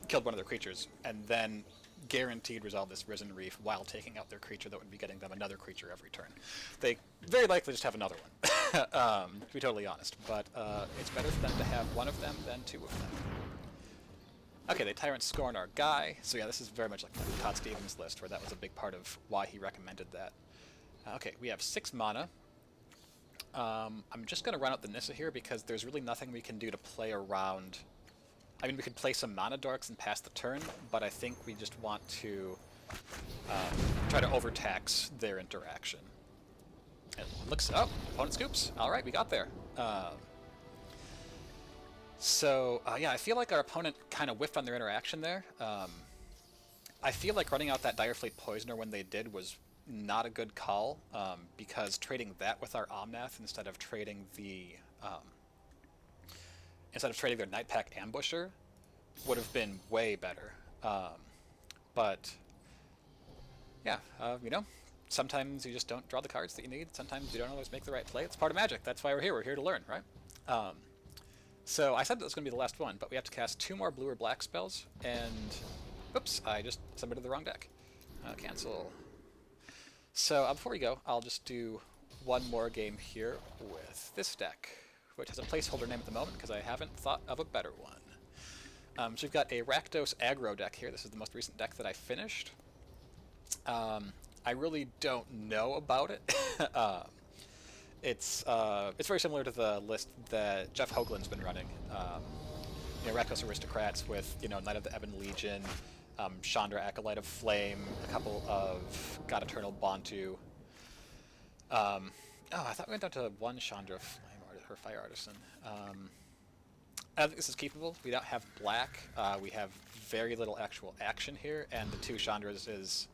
Speaker 1: killed one of their creatures, and then guaranteed resolve this Risen Reef while taking out their creature that would be getting them another creature every turn. They very likely just have another one, to be totally honest, but it's better for them to have one of them than 2 of them. Okay, they Tyrant Scorn our guy, so yeah, this is very much like the Todd Stevens list, where that was a big part of why he recommended that. Okay, we have 6 mana. I'm just going to run out the Nissa here, because there's really nothing we can do to play around... I mean, we could play some Mana Dorks and pass the turn, but I think we just want to try to overtax their interaction. It looks... Oh, opponent scoops. Alright, we got there. Yeah, I feel like our opponent kind of whiffed on their interaction there. I feel like running out that Direfleet Poisoner when they did was not a good call, because trading that with our Omnath instead of trading their Nightpack Ambusher would have been way better. But yeah, you know, sometimes you just don't draw the cards that you need. Sometimes you don't always make the right play. It's part of Magic. That's why we're here. We're here to learn, right? So I said that was going to be the last one, but we have to cast 2 more blue or black spells, and... Oops, I just submitted the wrong deck. Cancel. So before we go, I'll just do one more game here with this deck, which has a placeholder name at the moment because I haven't thought of a better one. So we've got a Rakdos aggro deck here. This is the most recent deck that I finished. I really don't know about it. It's very similar to the list that Jeff Hoagland's been running. Rakdos Aristocrats with, Knight of the Ebon Legion, Chandra Acolyte of Flame, a couple of God Eternal Bantu. I thought we went down to 1 Chandra Flame or Fire Artisan. I think this is keepable. We don't have black. We have very little actual action here, and the 2 Chandras is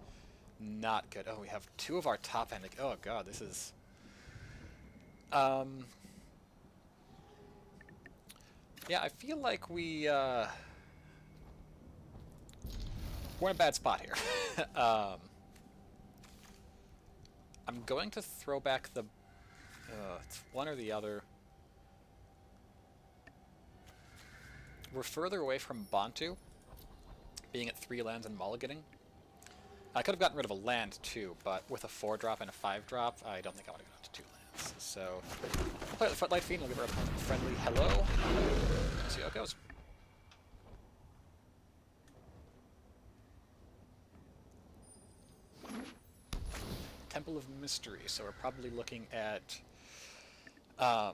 Speaker 1: not good. Oh, we have 2 of our top end. Oh god, this is... Yeah, I feel like we're in a bad spot here. I'm going to throw back the... it's one or the other. We're further away from Bantu, being at 3 lands and mulliganing. I could have gotten rid of a land too, but with a 4-drop and a 5-drop, I don't think I want to go down to 2 lands. So we'll play the Footlight Fiend. We'll give our opponent a friendly hello. See how it goes. Temple of Mystery. So we're probably looking at. I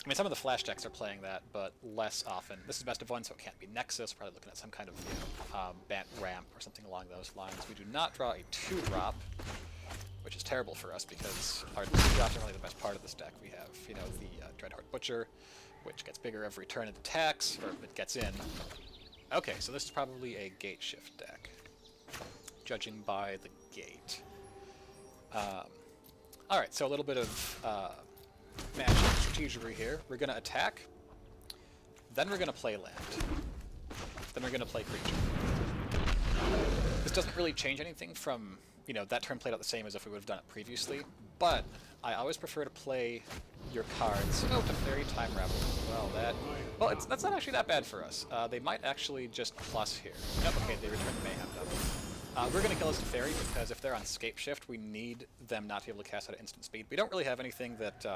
Speaker 1: mean, some of the flash decks are playing that, but less often. This is best of one, so it can't be Nexus. We're probably looking at some kind of Bant Ramp or something along those lines. We do not draw a 2-drop, which is terrible for us because our 2-drops are really the best part of this deck. We have, you know, the Dreadhorde Butcher, which gets bigger every turn it attacks, or it gets in. Okay, so this is probably a gate shift deck, judging by the gate. Alright, so a little bit of matching strategery here. We're going to attack, then we're going to play land, then we're going to play creature. This doesn't really change anything from, you know, that turn played out the same as if we would have done it previously, but I always prefer to play your cards. Oh, Teferi Time Ravel. Well, that's not actually that bad for us. They might actually just plus here. Nope, okay, they return Mayhem Devil. We're going to kill this Teferi because if they're on Scape Shift, we need them not to be able to cast at instant speed. We don't really have anything that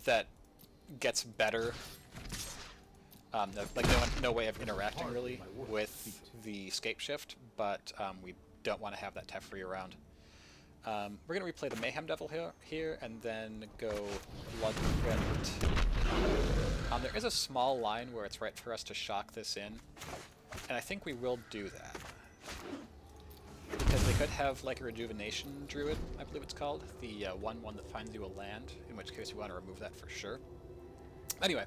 Speaker 1: that gets better. Like no way of interacting really with the Scape Shift, but we don't want to have that Teferi around. We're going to replay the Mayhem Devil here and then go Blood Crypt. There is a small line where it's right for us to shock this in, and I think we will do that. Because they could have like a Rejuvenation Druid, I believe it's called, the 1/1 that finds you a land, in which case we want to remove that for sure. Anyway,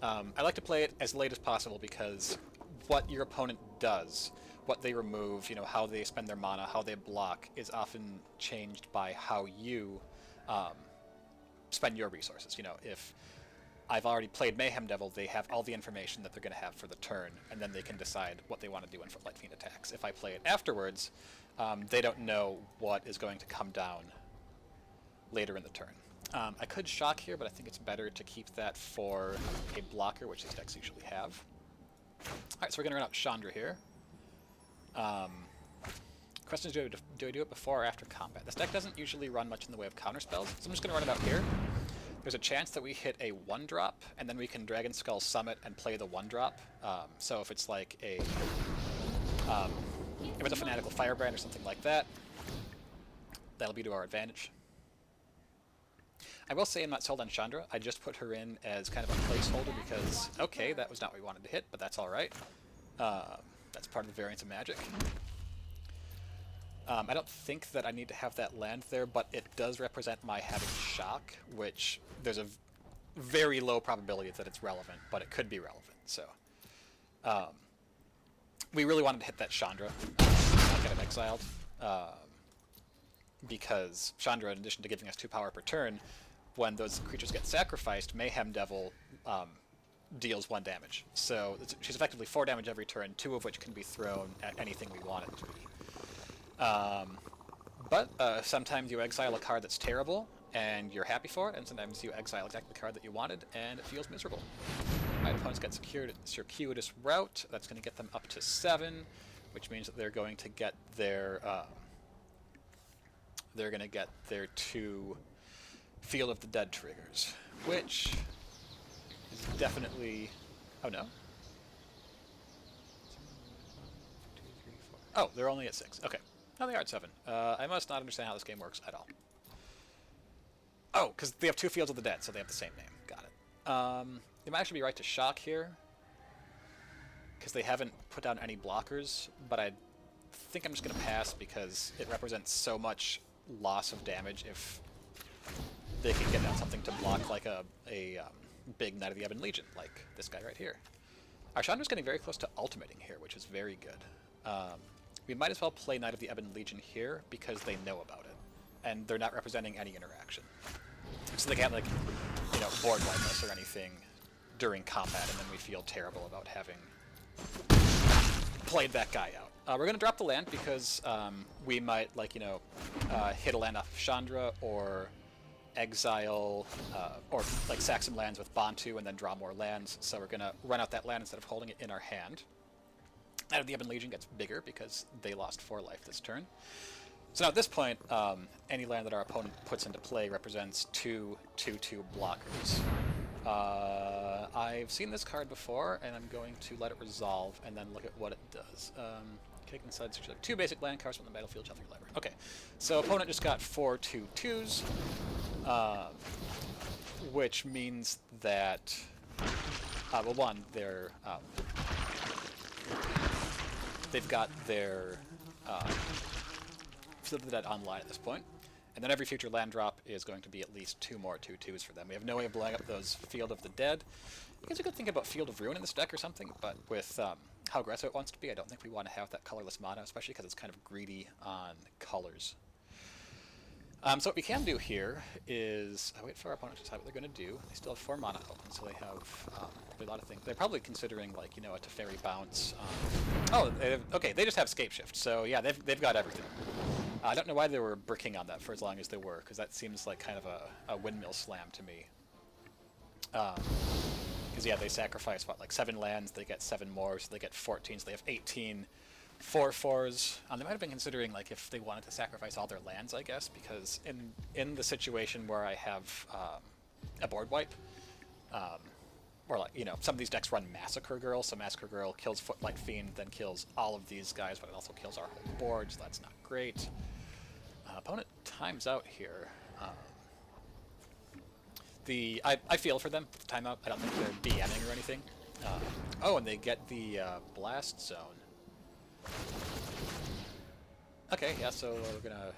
Speaker 1: I like to play it as late as possible because what your opponent does, what they remove, you know, how they spend their mana, how they block, is often changed by how you spend your resources. You know, if I've already played Mayhem Devil, they have all the information that they're going to have for the turn, and then they can decide what they want to do when Footlight Fiend attacks. If I play it afterwards, they don't know what is going to come down later in the turn. I could shock here, but I think it's better to keep that for a blocker, which these decks usually have. Alright, so we're going to run out Chandra here. Question is, do I do it before or after combat? This deck doesn't usually run much in the way of counterspells, so I'm just going to run it out here. There's a chance that we hit a 1-drop, and then we can Dragon Skull Summit and play the 1-drop. So if it's like a... if it's a Fanatical Firebrand or something like that, that'll be to our advantage. I will say I'm not sold on Chandra. I just put her in as kind of a placeholder because, okay, that was not what we wanted to hit, but that's alright. That's part of the variance of Magic. I don't think that I need to have that land there, but it does represent my having Shock, which there's a very low probability that it's relevant, but it could be relevant. So we really wanted to hit that Chandra, not get it exiled, because Chandra, in addition to giving us 2 power per turn, when those creatures get sacrificed, Mayhem Devil deals 1 damage. So she's effectively 4 damage every turn, 2 of which can be thrown at anything we want it to be. But sometimes you exile a card that's terrible, and you're happy for it, and sometimes you exile exactly the card that you wanted, and it feels miserable. My opponent's got Circuitous Route. That's going to get them up to 7, which means that they're going to get their 2 Field of the Dead triggers, which is definitely... Oh, no. Oh, they're only at 6. Okay. No, they are at 7. I must not understand how this game works at all. Oh, because they have 2 Fields of the Dead, so they have the same name. Got it. They might actually be right to shock here, because they haven't put down any blockers, but I think I'm just going to pass because it represents so much loss of damage if they can get down something to block like a big Knight of the Ebon Legion, like this guy right here. Our Chandra's getting very close to ultimating here, which is very good. We might as well play Knight of the Ebon Legion here because they know about it, and they're not representing any interaction. So they can't, like, you know, board wipe us or anything during combat, and then we feel terrible about having played that guy out. We're going to drop the land because we might, like, you know, hit a land off of Chandra or exile, or like sack some lands with Bantu and then draw more lands. So we're going to run out that land instead of holding it in our hand. Knight of the Ebon Legion gets bigger because they lost 4 life this turn. So now at this point, any land that our opponent puts into play represents two 2/2 blockers. I've seen this card before, and I'm going to let it resolve and then look at what it does. Kick inside two basic land cards from the battlefield, shuffle your library. Okay, so opponent just got 4 2/2s, which means that, well, one, they've got their Field of the Dead online at this point, and then every future land drop is going to be at least 2 more 2/2s for them. We have no way of blowing up those Field of the Dead. I guess we could think about Field of Ruin in this deck or something, but with how aggressive it wants to be, I don't think we want to have that colorless mana, especially because it's kind of greedy on colors. So what we can do here is wait for our opponent to decide what they're going to do. They still have 4 mana open, so they have a lot of things. They're probably considering, like, you know, a Teferi bounce. Okay, they just have Scape Shift, so yeah, they've got everything. I don't know why they were bricking on that for as long as they were, because that seems like kind of a windmill slam to me. Because yeah, they sacrifice what, like 7 lands, they get 7 more, so they get 14, so they have 18 4/4s. They might have been considering, like, if they wanted to sacrifice all their lands, I guess, because in the situation where I have a board wipe, or, like, you know, some of these decks run Massacre Girl, so Massacre Girl kills Footlight Fiend, then kills all of these guys, but it also kills our whole board, so that's not great. Opponent times out here. I feel for them with the timeout. I don't think they're DMing or anything. Oh, and they get the Blast Zone. Okay, yeah, so we're gonna...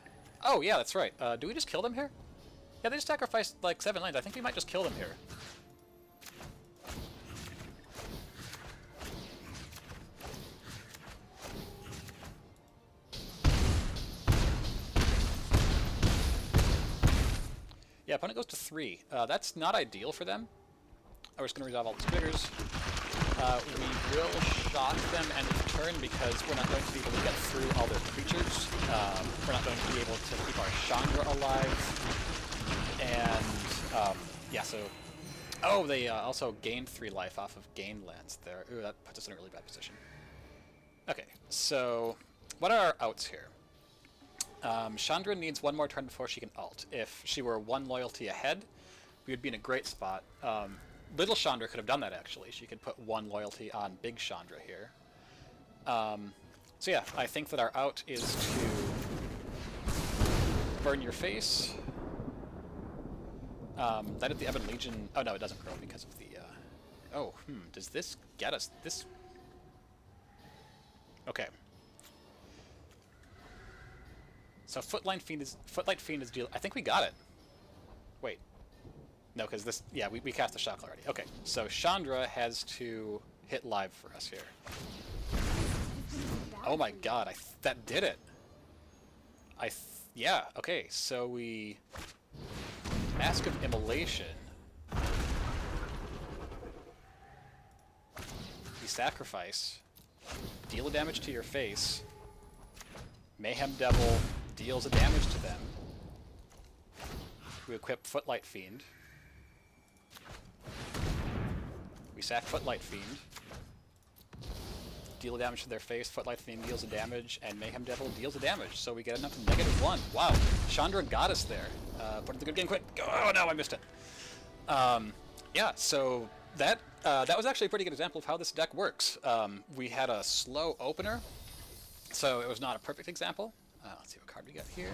Speaker 1: Oh, yeah, that's right. Do we just kill them here? Yeah, they just sacrificed, like, 7 lands. I think we might just kill them here. Yeah, opponent goes to 3. That's not ideal for them. We're just going to resolve all the triggers. We will shock them end of turn because we're not going to be able to get through all their creatures. We're not going to be able to keep our Chandra alive. And, yeah, so... Oh, they also gained 3 life off of gained lands there. Ooh, that puts us in a really bad position. Okay, so what are our outs here? Chandra needs 1 more turn before she can ult. If she were 1 loyalty ahead, we would be in a great spot. Little Chandra could have done that, actually. She could put 1 loyalty on Big Chandra here. So yeah, I think that our out is to burn your face. That at the Ebon Legion... Oh, no, it doesn't grow because of the... does this get us... This... Okay. So Footlight Fiend is deal... I think we got it. Wait. No, because this... Yeah, we cast the shock already. Okay, so Chandra has to hit live for us here. Oh my god, that did it! Yeah, okay, so we... Mask of Immolation. You sacrifice. Deal damage to your face. Mayhem Devil deals a damage to them. We equip Footlight Fiend. We sack Footlight Fiend. Deal damage to their face, Footlight Fiend deals a damage, and Mayhem Devil deals a damage. So we get enough to -1. Wow, Chandra got us there. Put it in the good game quick. Oh no, I missed it. Yeah, so that was actually a pretty good example of how this deck works. We had a slow opener, so it was not a perfect example. Let's see what card we got here.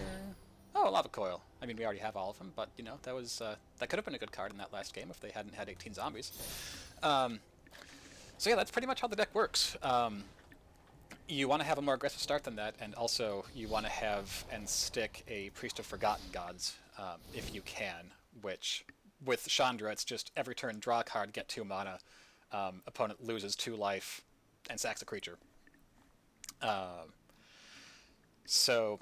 Speaker 1: Oh, a Lava Coil. I mean, we already have all of them, but, you know, that was that could have been a good card in that last game if they hadn't had 18 zombies. So yeah, that's pretty much how the deck works. You want to have a more aggressive start than that, and also you want to have and stick a Priest of Forgotten Gods, if you can, which, with Chandra, it's just every turn draw a card, get 2 mana, opponent loses 2 life, and sacks a creature. So,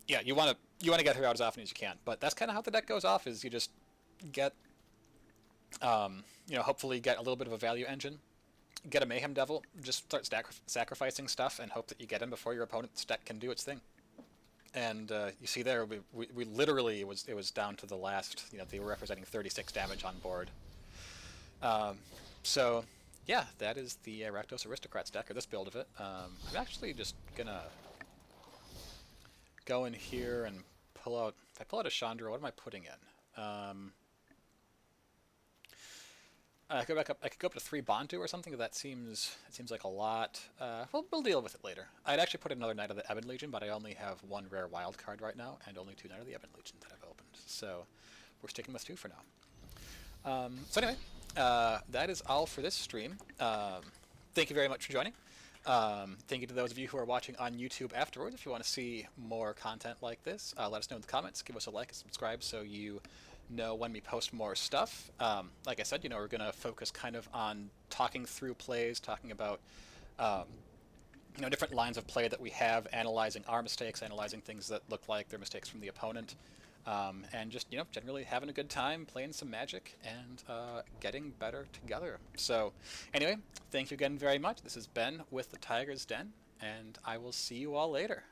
Speaker 1: yeah, you want to get her out as often as you can, but that's kind of how the deck goes off, is you just get, you know, hopefully get a little bit of a value engine, get a Mayhem Devil, just start sacrificing stuff, and hope that you get him before your opponent's deck can do its thing. And you see there, we literally, it was down to the last, you know, they were representing 36 damage on board. So, yeah, that is the Rakdos Aristocrats deck, or this build of it. I'm actually just gonna go in here and pull out. If I pull out a Chandra, what am I putting in? I could go up to 3 Bantu or something. That seems like a lot. We'll deal with it later. I'd actually put another Knight of the Ebon Legion, but I only have 1 rare wild card right now and only 2 Knight of the Ebon Legion that I've opened. So we're sticking with 2 for now. So anyway, that is all for this stream. Thank you very much for joining. Thank you to those of you who are watching on YouTube afterwards. If you want to see more content like this, let us know in the comments. Give us a like and subscribe so you know when we post more stuff. Like I said, we're going to focus kind of on talking through plays, talking about different lines of play that we have, analyzing our mistakes, analyzing things that look like they're mistakes from the opponent, and just generally having a good time, playing some Magic, and getting better together. So anyway, thank you again very much. This is Ben with the Tiger's Den, and I will see you all later.